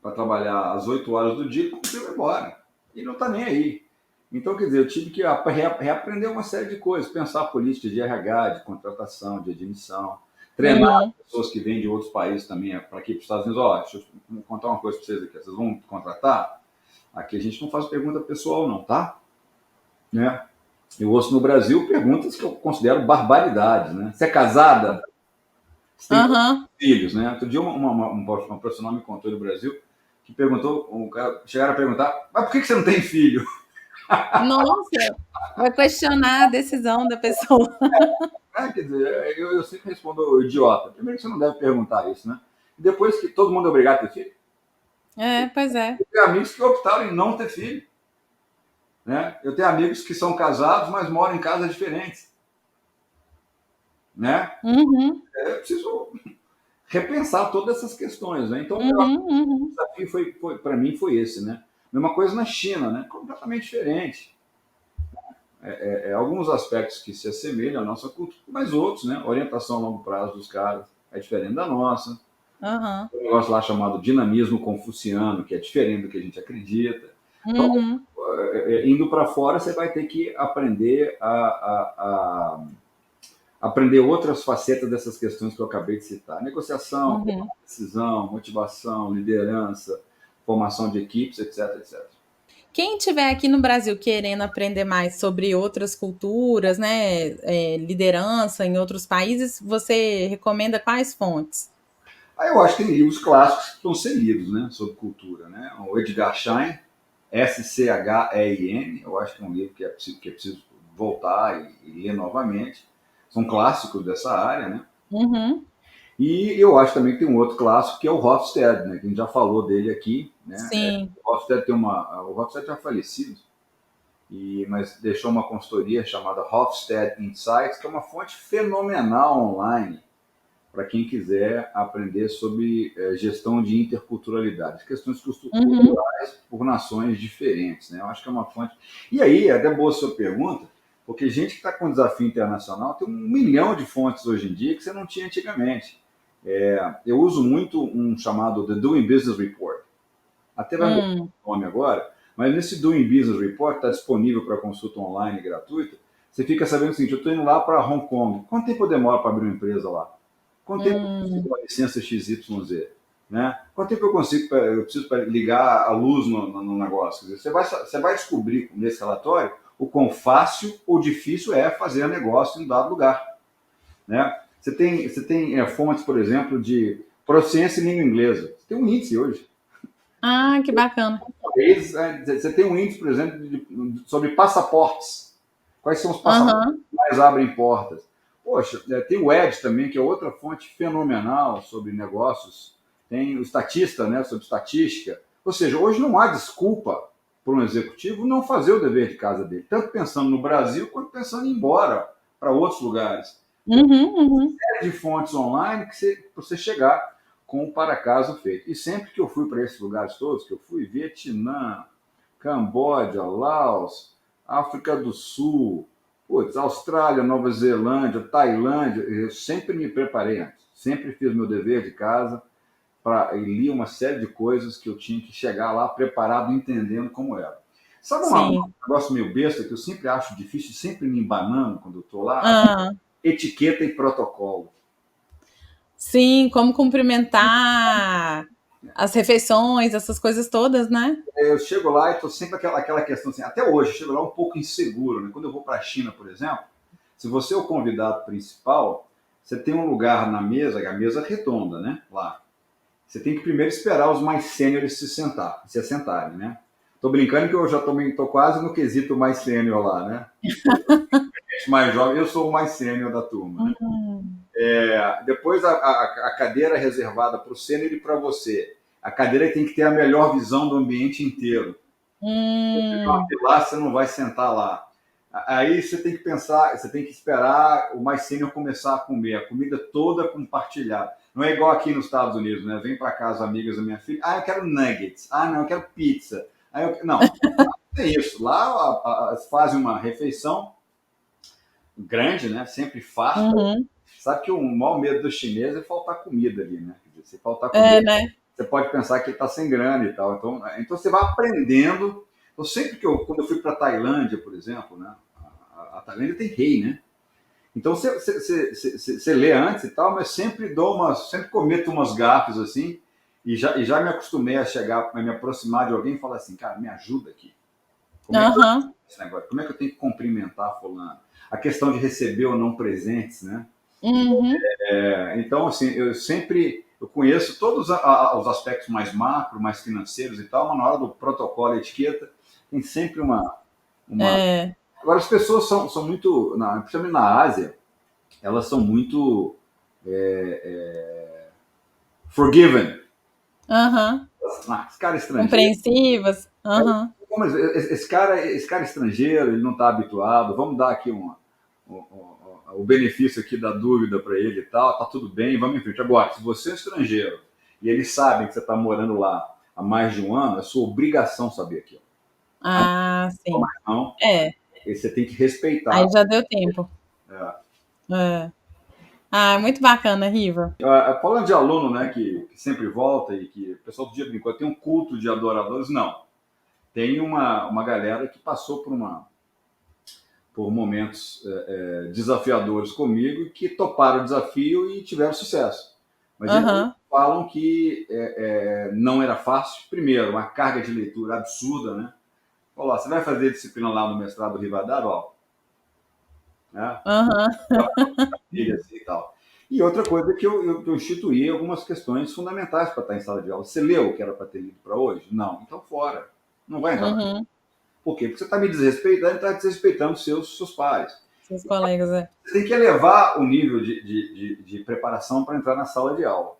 para trabalhar às 8 horas do dia e conseguiu ir embora. E não está nem aí. Então, quer dizer, eu tive que reaprender uma série de coisas, pensar política de RH, de contratação, de admissão, treinar Uhum. pessoas que vêm de outros países também para aqui para os Estados Unidos. Ó, deixa eu contar uma coisa para vocês aqui. Vocês vão contratar? Aqui a gente não faz pergunta pessoal, não, tá? Né? Eu ouço no Brasil perguntas que eu considero barbaridades, né? Você é casada? Você tem Uhum. filhos, né? Outro dia uma profissional me contou do Brasil que perguntou, chegaram a perguntar, mas por que você não tem filho? Nossa, vai questionar a decisão da pessoa. Quer dizer, eu sempre respondo idiota. Primeiro que você não deve perguntar isso, né? E depois que todo mundo é obrigado a ter filho. É, pois é. Eu tenho amigos que optaram em não ter filho. Né? Eu tenho amigos que são casados, mas moram em casas diferentes. Né? Uhum. Eu preciso repensar todas essas questões. Né? Então, o Uhum. desafio para mim foi esse. Né? Mesma coisa na China, né? Completamente diferente. Alguns aspectos que se assemelham à nossa cultura, mas outros, né? Orientação a longo prazo dos caras é diferente da nossa. Uhum. Tem um negócio lá chamado dinamismo confuciano, que é diferente do que a gente acredita. Então, Uhum. indo para fora, você vai ter que aprender a aprender outras facetas dessas questões que eu acabei de citar. Negociação, Uhum. decisão, motivação, liderança, formação de equipes, etc, etc. Quem estiver aqui no Brasil querendo aprender mais sobre outras culturas, né, liderança em outros países, você recomenda quais fontes? Aí eu acho que tem livros clássicos que vão ser lidos, né, sobre cultura, né? O Edgar Schein, Schein, eu acho que é um livro que é preciso voltar e ler novamente. São clássicos dessa área, né? Uhum. E eu acho também que tem um outro clássico que é o Hofstede, né? Que a gente já falou dele aqui, né? Sim. O Hofstede já falecido, mas deixou uma consultoria chamada Hofstede Insights, que é uma fonte fenomenal online para quem quiser aprender sobre gestão de interculturalidade, questões Uhum. culturais por nações diferentes, né? Eu acho que é uma fonte. E aí, é até boa a sua pergunta, porque gente que está com desafio internacional tem 1 milhão de fontes hoje em dia que você não tinha antigamente. Eu uso muito um chamado The Doing Business Report. Até vai mudar o nome agora, mas nesse Doing Business Report está disponível para consulta online gratuita. Você fica sabendo o seguinte: eu estou indo lá para Hong Kong. Quanto tempo eu demoro para abrir uma empresa lá? Quanto tempo eu consigo uma licença XYZ? Né? Quanto tempo eu preciso para ligar a luz no negócio? Quer dizer, você vai descobrir nesse relatório o quão fácil ou difícil é fazer negócio em um dado lugar. Né? Você tem fontes, por exemplo, de proficiência em língua inglesa. Você tem um índice hoje. Ah, que bacana. Você tem um índice, por exemplo, sobre passaportes. Quais são os passaportes Aham. que mais abrem portas? Poxa, tem o Ed também, que é outra fonte fenomenal sobre negócios. Tem o Statista, né, sobre estatística. Ou seja, hoje não há desculpa para um executivo não fazer o dever de casa dele, tanto pensando no Brasil quanto pensando em ir embora para outros lugares. Uhum. Uhum. De fontes online para você chegar com o para casa feito. E sempre que eu fui para esses lugares todos, que eu fui, Vietnã, Camboja, Laos, África do Sul, Austrália, Nova Zelândia, Tailândia, eu sempre me preparei antes. Sempre fiz meu dever de casa e li uma série de coisas que eu tinha que chegar lá preparado, entendendo como era. Sabe um Sim. negócio meio besta que eu sempre acho difícil, sempre me embanando quando eu estou lá? Ah, Etiqueta e protocolo. sim, como cumprimentar as refeições, essas coisas todas, né? Eu chego lá e estou sempre aquela questão assim, até hoje, eu chego lá um pouco inseguro. Né? Quando eu vou para a China, por exemplo, se você é o convidado principal, você tem um lugar na mesa, a mesa redonda, né? Lá. Você tem que primeiro esperar os mais sêniores se assentarem, né? Tô brincando que eu já tô quase no quesito mais sênior lá, né? Mais jovem, eu sou o mais sênior da turma, né? Depois a cadeira reservada para o sênior e para você. A cadeira tem que ter a melhor visão do ambiente inteiro. Hum, Lá você não vai sentar lá. Aí você tem que pensar, você tem que esperar o mais sênior começar a comer, a comida toda compartilhada. Não é igual aqui nos Estados Unidos, né? Vem para casa amigas da minha filha, eu quero nuggets, não, eu quero pizza. Não, é isso. Lá fazem uma refeição grande, né? Sempre farta. uhum. Sabe que o maior medo do chinês é faltar comida ali, né? Quer dizer, se faltar É, comida, né? você pode pensar que ele está sem grana e tal. Então você vai aprendendo. Então, sempre quando eu fui para a Tailândia, por exemplo, né? A Tailândia tem rei, né? Então você lê antes e tal, mas sempre cometo umas gafes assim, e já me acostumei a chegar, a me aproximar de alguém e falar assim, cara, me ajuda aqui. Como é que Aham. esse negócio? Como é que eu tenho que cumprimentar fulano? A questão de receber ou não presentes, né? Uhum. Então, assim, eu conheço todos os aspectos mais macro, mais financeiros e tal, mas na hora do protocolo e etiqueta, tem sempre uma... É. Agora, as pessoas são muito, principalmente na Ásia, elas são muito forgiven. Aham. Esse cara é estrangeiro. Compreensivas. Aham. Mas esse cara é estrangeiro, ele não está habituado, vamos dar aqui o benefício aqui da dúvida para ele e tal, tá tudo bem, vamos em frente. Agora, se você é estrangeiro e eles sabem que você está morando lá há mais de um ano, é sua obrigação saber aquilo. Ah, sim. Não, É. e você tem que respeitar. Aí já deu tempo. É. É. Ah, muito bacana, Riva. Falando de aluno, né, que sempre volta e que o pessoal do dia brincou, tem um culto de adoradores, não. Tem uma galera que passou por momentos desafiadores comigo, que toparam o desafio e tiveram sucesso. Mas eles Aham. falam que não era fácil. Primeiro, uma carga de leitura absurda, né? Olá, você vai fazer disciplina lá no mestrado Rivadavia, ó, né? Aham. Assim, e tal. E outra coisa que eu instituí algumas questões fundamentais para estar em sala de aula. Você leu o que era para ter lido para hoje? Não. Então fora. Não vai entrar. Uhum. Por quê? Porque você está me desrespeitando e está desrespeitando seus pares. Seus colegas, é. Você tem que elevar o nível de preparação para entrar na sala de aula.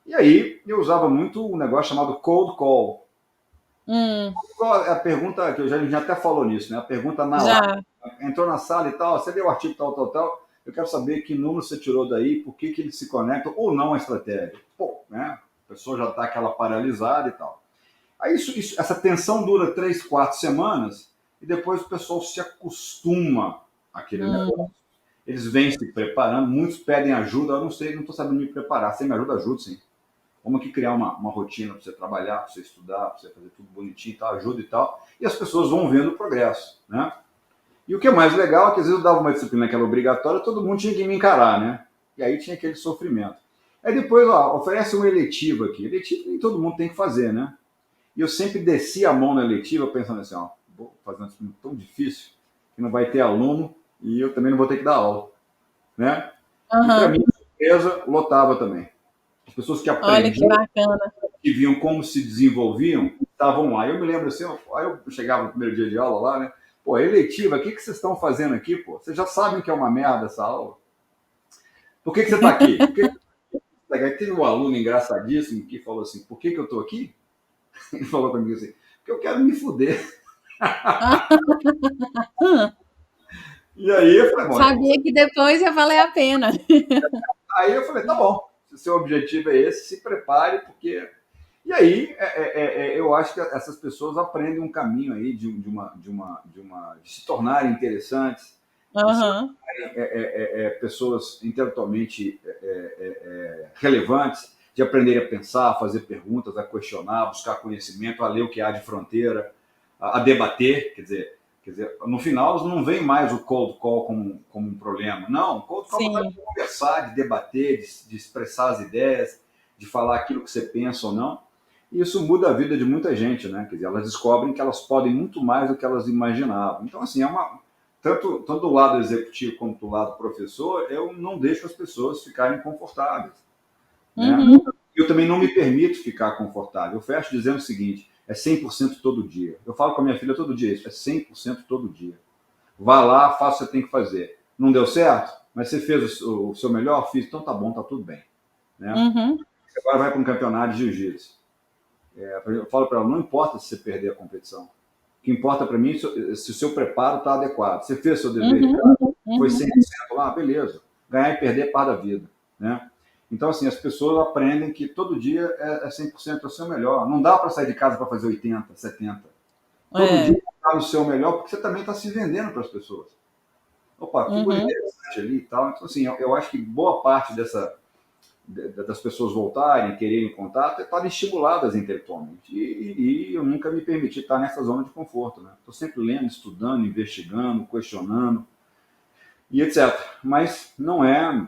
E aí eu usava muito um negócio chamado cold call. Hum, Qual é a pergunta que a gente já até falou nisso, né? A pergunta na lata. já. Entrou na sala e tal, você leu o artigo tal, tal, tal. Eu quero saber que número você tirou daí, por que eles se conectam ou não à estratégia. Pô, né? A pessoa já está aquela paralisada e tal. Aí essa tensão dura 3, 4 semanas e depois o pessoal se acostuma àquele negócio. Hum, Eles vêm se preparando, muitos pedem ajuda, eu não sei, não estou sabendo me preparar. Você me ajuda, ajuda sim. Vamos aqui criar uma rotina para você trabalhar, para você estudar, para você fazer tudo bonitinho e tal, ajuda e tal. E as pessoas vão vendo o progresso, né? E o que é mais legal é que às vezes eu dava uma disciplina que era obrigatória, todo mundo tinha que me encarar, né? E aí tinha aquele sofrimento. Aí depois, oferece uma eletiva aqui. Eletiva nem todo mundo tem que fazer, né? E eu sempre desci a mão na eletiva pensando assim, vou fazer uma disciplina tão difícil que não vai ter aluno e eu também não vou ter que dar aula, né? E para aham. mim, surpresa, lotava também. As pessoas que Olha que aprendiam, bacana. que viam como se desenvolviam, estavam lá. Eu me lembro assim, aí eu chegava no primeiro dia de aula lá, né? Pô, eletiva, o que vocês estão fazendo aqui, pô? Vocês já sabem que é uma merda essa aula. Por que você está aqui? Aí teve um aluno engraçadíssimo que falou assim, por que eu estou aqui? Ele falou comigo assim, porque eu quero me fuder. E aí eu falei, bom, Sabia que depois ia valer a pena. aí eu falei, tá bom, se o seu objetivo é esse, se prepare, porque... E aí eu acho que essas pessoas aprendem um caminho aí de se tornarem interessantes, de se Aham. tornarem pessoas intelectualmente relevantes, de aprenderem a pensar, a fazer perguntas, a questionar, a buscar conhecimento, a ler o que há de fronteira, a debater, quer dizer, no final não vem mais o cold call como um problema. Não, o cold call é Sim. de conversar, de debater, de expressar as ideias, de falar aquilo que você pensa ou não. E isso muda a vida de muita gente, né? Quer dizer, elas descobrem que elas podem muito mais do que elas imaginavam. Então, assim, tanto do lado executivo quanto do lado professor, eu não deixo as pessoas ficarem confortáveis, né? Uhum. Eu também não me permito ficar confortável. Eu fecho dizendo o seguinte, é 100% todo dia. Eu falo com a minha filha todo dia isso, é 100% todo dia. Vá lá, faça o que você tem que fazer. Não deu certo? Mas você fez o seu melhor? Fiz, então tá bom, tá tudo bem, né? Uhum. Agora vai para um campeonato de jiu-jitsu. Eu falo para ela, não importa se você perder a competição. que importa para mim é se o seu preparo está adequado. Você fez seu dever de casa, foi 100% lá, beleza. Ganhar e perder é parte da vida, né? Então, assim, as pessoas aprendem que todo dia é 100% o seu melhor. Não dá para sair de casa para fazer 80, 70. Todo dia está no seu melhor, porque você também está se vendendo para as pessoas. Opa, que coisa interessante ali e tal. Então, assim, eu acho que boa parte das pessoas voltarem, quererem contato, estarem estimuladas intelectualmente. E eu nunca me permiti estar nessa zona de conforto, né? Estou sempre lendo, estudando, investigando, questionando e etc. Mas não é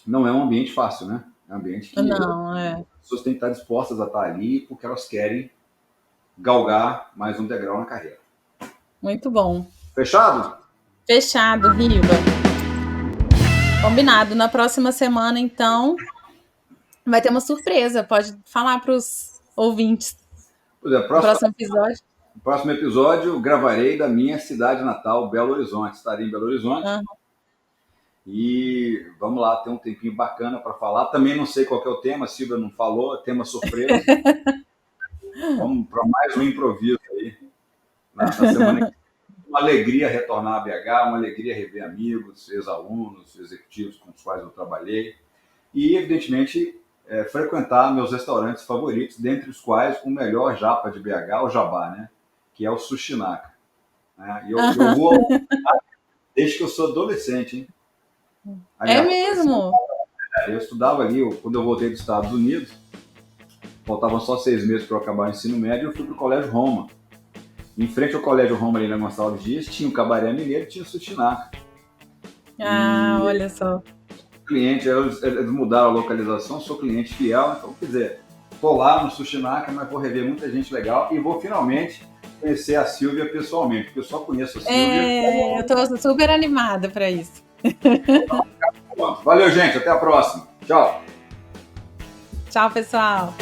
um ambiente fácil, né? É um ambiente que as pessoas têm que estar dispostas a estar ali porque elas querem galgar mais um degrau na carreira. Muito bom. Fechado? Fechado, Riva. Combinado. Na próxima semana, então, vai ter uma surpresa. Pode falar para os ouvintes. Pois é, próximo episódio. No próximo episódio, gravarei da minha cidade natal, Belo Horizonte. Estarei em Belo Horizonte. E vamos lá, ter um tempinho bacana para falar. Também não sei qual que é o tema, a Silvia não falou, tema surpresa. Vamos para mais um improviso aí na semana que vem. Uma alegria retornar a BH, uma alegria rever amigos, ex-alunos, executivos com os quais eu trabalhei. E, evidentemente, frequentar meus restaurantes favoritos, dentre os quais o melhor japa de BH, o Jabá, né? Que é o Sushinaka. E eu vou desde que eu sou adolescente, hein? É mesmo? Eu estudava ali, quando eu voltei dos Estados Unidos, faltavam só 6 meses para eu acabar o ensino médio, eu fui para o Colégio Roma. Em frente ao Colégio Roma, ali na Gonçalves Dias, tinha o Cabaré Mineiro e tinha o Sushinaka. Olha só. Cliente, eles mudaram a localização, sou cliente fiel, então, quer dizer, estou lá no Sushinaka, mas vou rever muita gente legal e vou finalmente conhecer a Silvia pessoalmente, porque eu só conheço a Silvia. Eu estou super animada para isso. Valeu, gente. Até a próxima. Tchau. Tchau, pessoal.